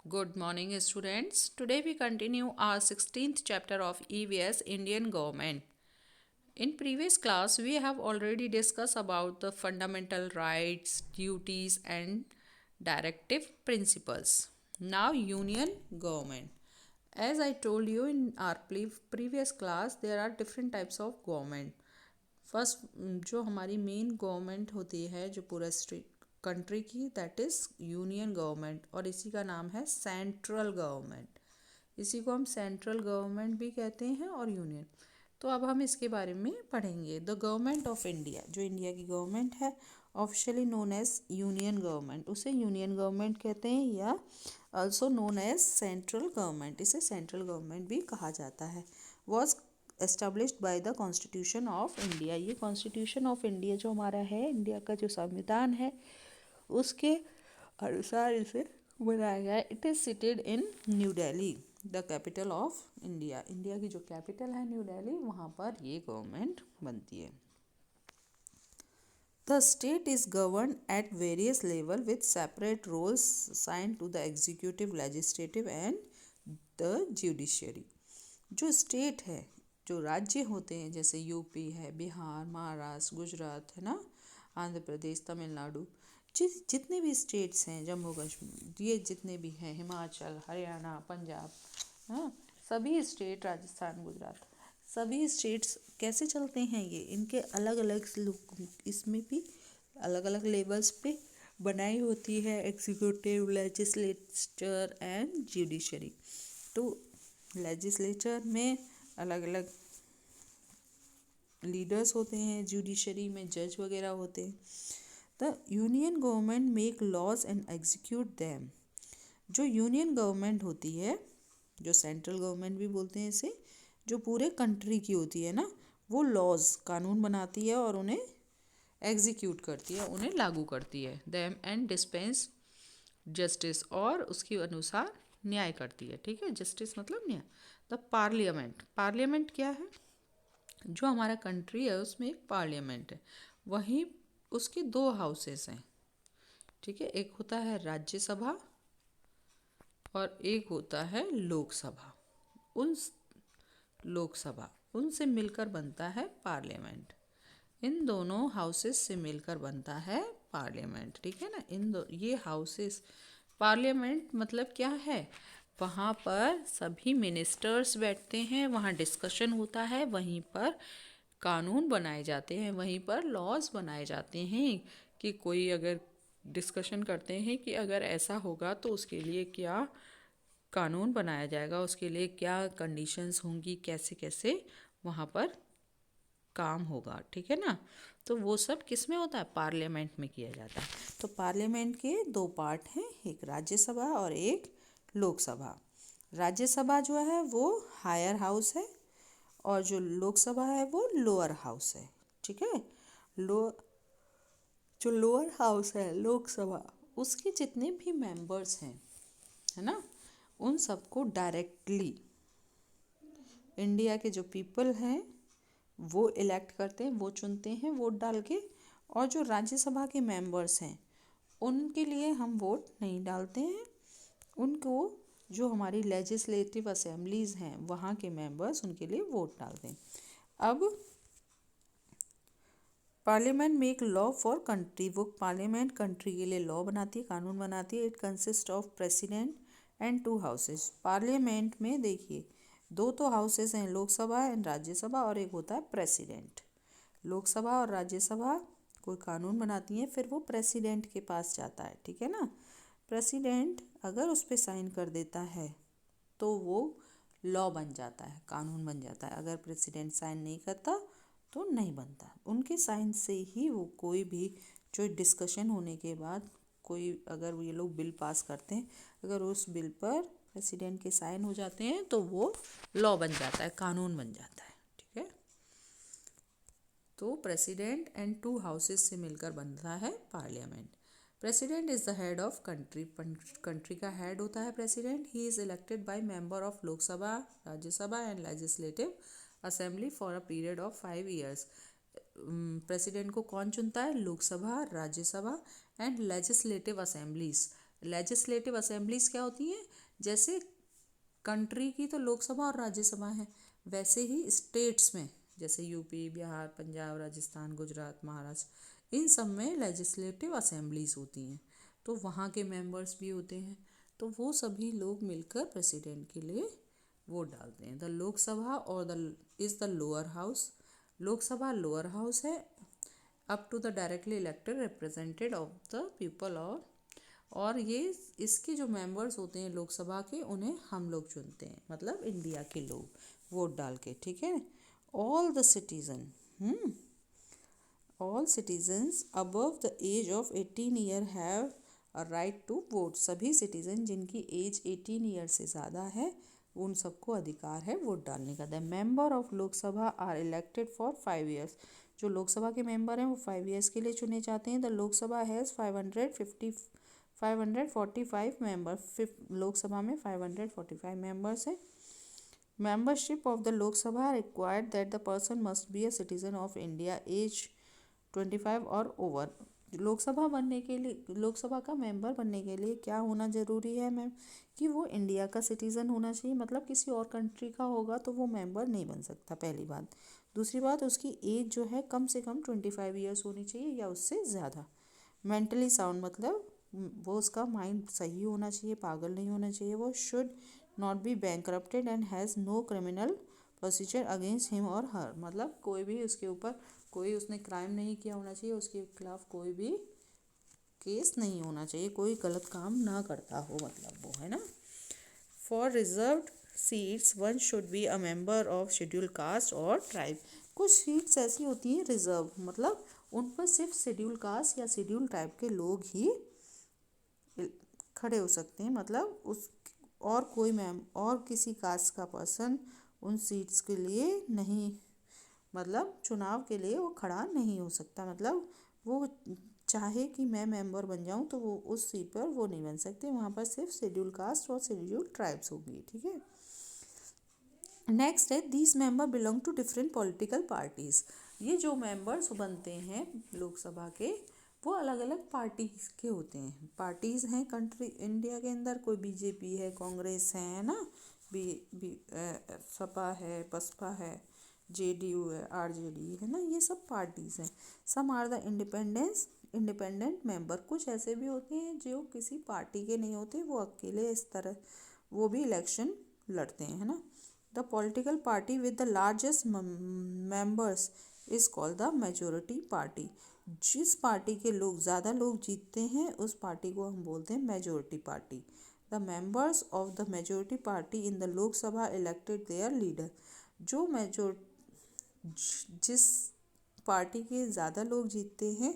Good morning, students. Today we continue our 16th chapter of EVS Indian Government. In previous class, we have already discussed about the fundamental rights, duties, and directive principles. Now, Union Government. As I told you in our previous class, there are different types of government. First जो हमारी main government होती है जो पूरा country की, that is union government, और इसी का नाम है सेंट्रल गवर्नमेंट। इसी को हम सेंट्रल गवर्नमेंट भी कहते हैं और यूनियन। तो अब हम इसके बारे में पढ़ेंगे। द गवर्नमेंट ऑफ इंडिया, जो इंडिया की गवर्नमेंट है, officially known as union government, उसे यूनियन गवर्नमेंट कहते हैं, या also known as central government, इसे सेंट्रल गवर्नमेंट भी कहा जाता है। Was established by the constitution of India, ये कॉन्स्टिट्यूशन ऑफ इंडिया जो हमारा है, इंडिया का जो संविधान है, उसके अनुसार इसे बनाया गया। It is seated in new Delhi, the capital of India. India की जो कैपिटल है न्यू दिल्ली, वहाँ पर ये गवर्नमेंट बनती है। The state is governed at various levels with separate roles assigned to the executive, legislative and the judiciary. जो state है, जो राज्य होते हैं, जैसे यूपी है, बिहार, महाराष्ट्र, गुजरात है ना, आंध्र प्रदेश, तमिलनाडु, जितने भी स्टेट्स हैं, जम्मू कश्मीर, ये जितने भी हैं, हिमाचल, हरियाणा, पंजाब, हाँ, सभी स्टेट, राजस्थान, गुजरात, सभी स्टेट्स कैसे चलते हैं, ये इनके अलग अलग इसमें भी अलग अलग लेवल्स पे बनाई होती है, एग्जीक्यूटिव, लेजिस्लेचर एंड जुडिशरी। तो लेजिस्लेचर में अलग अलग लीडर्स होते हैं, जुडिशरी में जज वगैरह होते हैं। The union government make laws and execute them, जो यूनियन गवर्नमेंट होती है, जो सेंट्रल गवर्नमेंट भी बोलते हैं इसे, जो पूरे कंट्री की होती है ना, वो लॉज, कानून बनाती है और उन्हें एग्जीक्यूट करती है, उन्हें लागू करती है। दैम एंड डिस्पेंस जस्टिस, और उसके अनुसार न्याय करती है। ठीक है, जस्टिस मतलब न्याय। द पार्लियामेंट, पार्लियामेंट क्या है, जो हमारा कंट्री है उसमें एक पार्लियामेंट है, वहीं उसके दो हाउसेस हैं। ठीक है, एक होता है राज्यसभा और एक होता है लोकसभा। उन लोकसभा उनसे मिलकर बनता है पार्लियामेंट। इन दोनों हाउसेस से मिलकर बनता है पार्लियामेंट। ठीक है ना, ये हाउसेस, पार्लियामेंट मतलब क्या है, वहाँ पर सभी मिनिस्टर्स बैठते हैं, वहाँ डिस्कशन होता है, वहीं पर कानून बनाए जाते हैं, वहीं पर लॉज बनाए जाते हैं कि कोई अगर डिस्कशन करते हैं कि अगर ऐसा होगा तो उसके लिए क्या कानून बनाया जाएगा, उसके लिए क्या कंडीशंस होंगी, कैसे कैसे वहाँ पर काम होगा। ठीक है ना, तो वो सब किस में होता है, पार्लियामेंट में किया जाता है। तो पार्लियामेंट के दो पार्ट हैं, एक राज्यसभा और एक लोकसभा। राज्यसभा जो है वो हायर हाउस है और जो लोकसभा है वो लोअर हाउस है। ठीक है, लो जो लोअर हाउस है लोकसभा, उसके जितने भी मेंबर्स हैं, है ना, उन सबको डायरेक्टली इंडिया के जो पीपल हैं वो इलेक्ट करते हैं, वो चुनते हैं वोट डाल के। और जो राज्यसभा के मेंबर्स हैं उनके लिए हम वोट नहीं डालते हैं, उनको जो हमारी लेजिस्लेटिव असेंबलीज हैं वहाँ के मेंबर्स उनके लिए वोट डालते हैं। अब parliament make law for country, वो पार्लियामेंट कंट्री के लिए लॉ बनाती है, कानून बनाती है। It consist of president and to houses. Parliament में देखिए दो तो हाउसेस हैं, लोकसभा एंड राज्यसभा, और एक होता है प्रेसिडेंट। लोकसभा और राज्यसभा कोई कानून बनाती हैं, फिर वो प्रेसिडेंट के पास जाता है। ठीक है ना, प्रेसिडेंट अगर उस पर साइन कर देता है तो वो लॉ बन जाता है, कानून बन जाता है। अगर प्रेसिडेंट साइन नहीं करता तो नहीं बनता। उनके साइन से ही वो कोई भी जो डिस्कशन होने के बाद कोई अगर ये लोग बिल पास करते हैं, अगर उस बिल पर प्रेसिडेंट के साइन हो जाते हैं तो वो लॉ बन जाता है, कानून बन जाता है। ठीक है, तो प्रेसिडेंट एंड टू हाउसेस से मिलकर बनता है parliament. President is the head of country, country का हेड होता है president. He is elected by member of Lok Sabha, Rajya Sabha and legislative assembly for a period of 5 years. President को कौन चुनता है, Lok Sabha, Rajya Sabha and legislative assemblies, legislative assemblies क्या होती हैं, जैसे कंट्री की तो लोकसभा और राज्यसभा है, वैसे ही स्टेट्स में जैसे यूपी, बिहार, पंजाब, राजस्थान, गुजरात, महाराष्ट्र, इन सब में लेजिस्लेटिव असेंबलीज होती हैं, तो वहाँ के मेंबर्स भी होते हैं। तो वो सभी लोग मिलकर प्रेसिडेंट के लिए वोट डालते हैं। द लोकसभा और the is the lower house, Lok Sabha lower house है, up to the directly elected represented of the people, और ये इसके जो मेंबर्स होते हैं लोकसभा के, उन्हें हम लोग चुनते हैं, मतलब इंडिया के लोग वोट डाल के, ठीक है। All the citizen all citizens above the age of 18 year have a right to vote, सभी सिटीजन जिनकी एज 18 ईयर से ज़्यादा है उन सबको अधिकार है वोट डालने का। The member of Lok Sabha are elected for 5 years, जो लोकसभा के मेंबर हैं वो 5 ईयर्स के लिए चुने जाते हैं। The Lok Sabha has 545 member, Lok Sabha में 545 मेंबर्स हैं। Membership of the Lok Sabha required that the person must be a citizen of India age 25 और ओवर। लोकसभा बनने के लिए, लोकसभा का मेंबर बनने के लिए क्या होना ज़रूरी है मैम, कि वो इंडिया का सिटीज़न होना चाहिए, मतलब किसी और कंट्री का होगा तो वो मेंबर नहीं बन सकता, पहली बात। दूसरी बात, उसकी एज जो है कम से कम 25 ईयर्स होनी चाहिए या उससे ज़्यादा। मेंटली साउंड, मतलब वो उसका माइंड सही होना चाहिए, पागल नहीं होना चाहिए। वो should not be bankrupted and has no criminal procedure against him और हर, मतलब कोई भी उसके ऊपर कोई उसने क्राइम नहीं किया होना चाहिए, उसके खिलाफ कोई भी केस नहीं होना चाहिए, कोई गलत काम ना करता हो, मतलब वो है ना। For reserved seats one should be a member of schedule caste और ट्राइब, कुछ सीट्स ऐसी होती हैं रिजर्व, मतलब उन पर सिर्फ शेड्यूल कास्ट या शेड्यूल ट्राइब के लोग ही खड़े हो सकते हैं, मतलब उस और कोई मैम और किसी कास्ट का पर्सन उन सीट्स के लिए नहीं, मतलब चुनाव के लिए वो खड़ा नहीं हो सकता, मतलब वो चाहे कि मैं मेंबर बन जाऊं तो वो उस सीट पर वो नहीं बन सकते, वहाँ पर सिर्फ शेड्यूल कास्ट और शेड्यूल ट्राइब्स होंगी, ठीक है। नेक्स्ट है these member belong to different political parties, ये जो मेंबर्स बनते हैं लोकसभा के वो अलग अलग पार्टीज के होते हैं। पार्टीज़ हैं कंट्री इंडिया के अंदर, कोई बीजेपी है, कांग्रेस है ना, सपा है, बसपा है, जेडीयू है, आरजेडी है ना, ये सब पार्टीज़ हैं। Some are the independent member, कुछ ऐसे भी होते हैं जो किसी पार्टी के नहीं होते, वो अकेले इस तरह वो भी इलेक्शन लड़ते हैं, है ना। The political party with the largest members is called the majority party, जिस पार्टी के लोग ज़्यादा लोग जीतते हैं उस पार्टी को हम बोलते हैं majority party. The members of the majority party in the Lok Sabha elected there leader, जो जिस पार्टी के ज़्यादा लोग जीतते हैं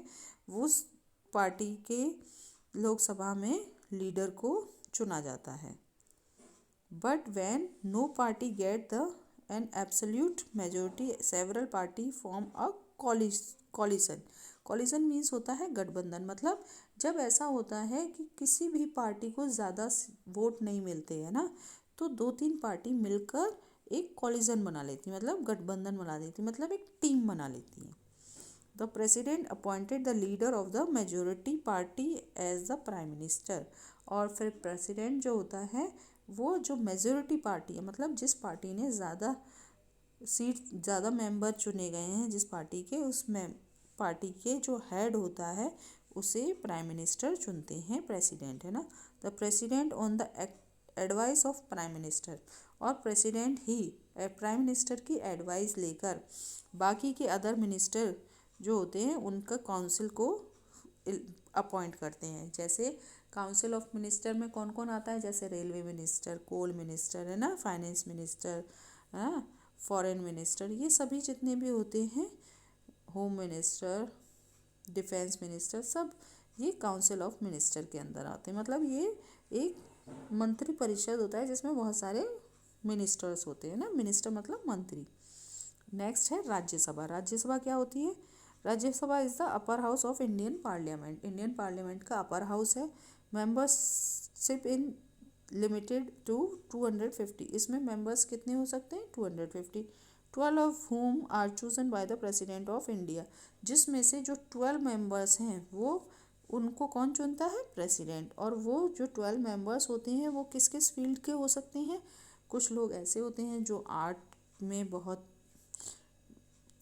उस पार्टी के लोकसभा में लीडर को चुना जाता है। But when no party get the an absolute majority several party form a coalition, coalition means होता है गठबंधन, मतलब जब ऐसा होता है कि किसी भी पार्टी को ज़्यादा वोट नहीं मिलते हैं ना, तो 2-3 पार्टी मिलकर एक कॉलिशन बना लेती, मतलब गठबंधन बना देती, मतलब एक टीम बना लेती है। The president appointed the leader of the majority party as the prime minister, और फिर प्रेसिडेंट जो होता है वो जो मेजोरिटी पार्टी है, मतलब जिस पार्टी ने ज़्यादा ज़्यादा मेंबर चुने गए हैं जिस पार्टी के, उस में पार्टी के जो हेड होता है उसे प्राइम मिनिस्टर चुनते हैं, प्रेसिडेंट है ना। The president on the advice of prime minister, और प्रेसिडेंट ही प्राइम मिनिस्टर की एडवाइस लेकर बाकी के अदर मिनिस्टर जो होते हैं उनका काउंसिल को अपॉइंट करते हैं। जैसे काउंसिल ऑफ मिनिस्टर में कौन कौन आता है, जैसे रेलवे मिनिस्टर, कोल मिनिस्टर है ना, फाइनेंस मिनिस्टर है ना, फॉरेन मिनिस्टर, ये सभी जितने भी होते हैं, होम मिनिस्टर, डिफेंस मिनिस्टर, सब ये काउंसिल ऑफ मिनिस्टर के अंदर आते हैं। मतलब ये एक मंत्री परिषद होता है जिसमें बहुत सारे मिनिस्टर्स होते हैं ना, मिनिस्टर मतलब मंत्री। नेक्स्ट है राज्यसभा। राज्यसभा क्या होती है, Rajya Sabha is the upper house of Indian parliament, Indian parliament का अपर हाउस है। मेंबरशिप इन लिमिटेड टू 250, इसमें मेंबर्स कितने हो सकते हैं 250, 12 of whom are chosen by the president of India, जिसमें से जो 12 मेंबर्स हैं वो उनको कौन चुनता है? प्रेसिडेंट। और वो जो 12 मेंबर्स होते हैं वो किस किस फील्ड के हो सकते हैं? कुछ लोग ऐसे होते हैं जो आर्ट में बहुत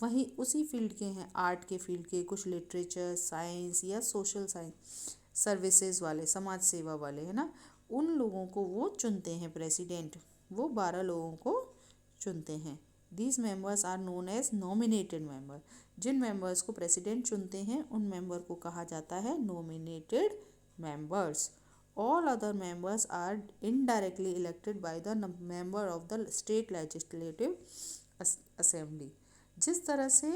वहीं उसी फील्ड के हैं, आर्ट के फील्ड के, कुछ लिटरेचर, साइंस या सोशल साइंस, सर्विसेज वाले, समाज सेवा वाले, है ना, उन लोगों को वो चुनते हैं प्रेसिडेंट। वो 12 लोगों को चुनते हैं। These members are known as nominated member. जिन मेंबर्स को प्रेसिडेंट चुनते हैं उन मेंबर को कहा जाता है nominated members. All other members are indirectly elected by the member of the state legislative assembly. जिस तरह से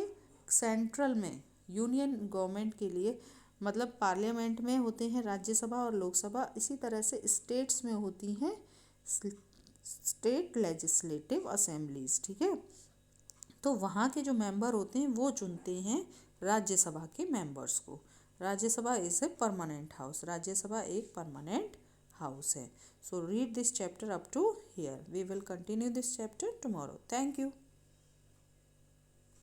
सेंट्रल में यूनियन गवर्नमेंट के लिए मतलब पार्लियामेंट में होते हैं राज्यसभा और लोकसभा, इसी तरह से स्टेट्स में होती हैं स्टेट लेजिस्लेटिव असेंबलीज। ठीक है, तो वहाँ के जो मेंबर होते हैं वो चुनते हैं राज्यसभा के मेंबर्स को। Rajya Sabha is a permanent house. Rajya Sabha एक परमानेंट हाउस है। So read this chapter up to here. We will continue this chapter tomorrow. Thank you.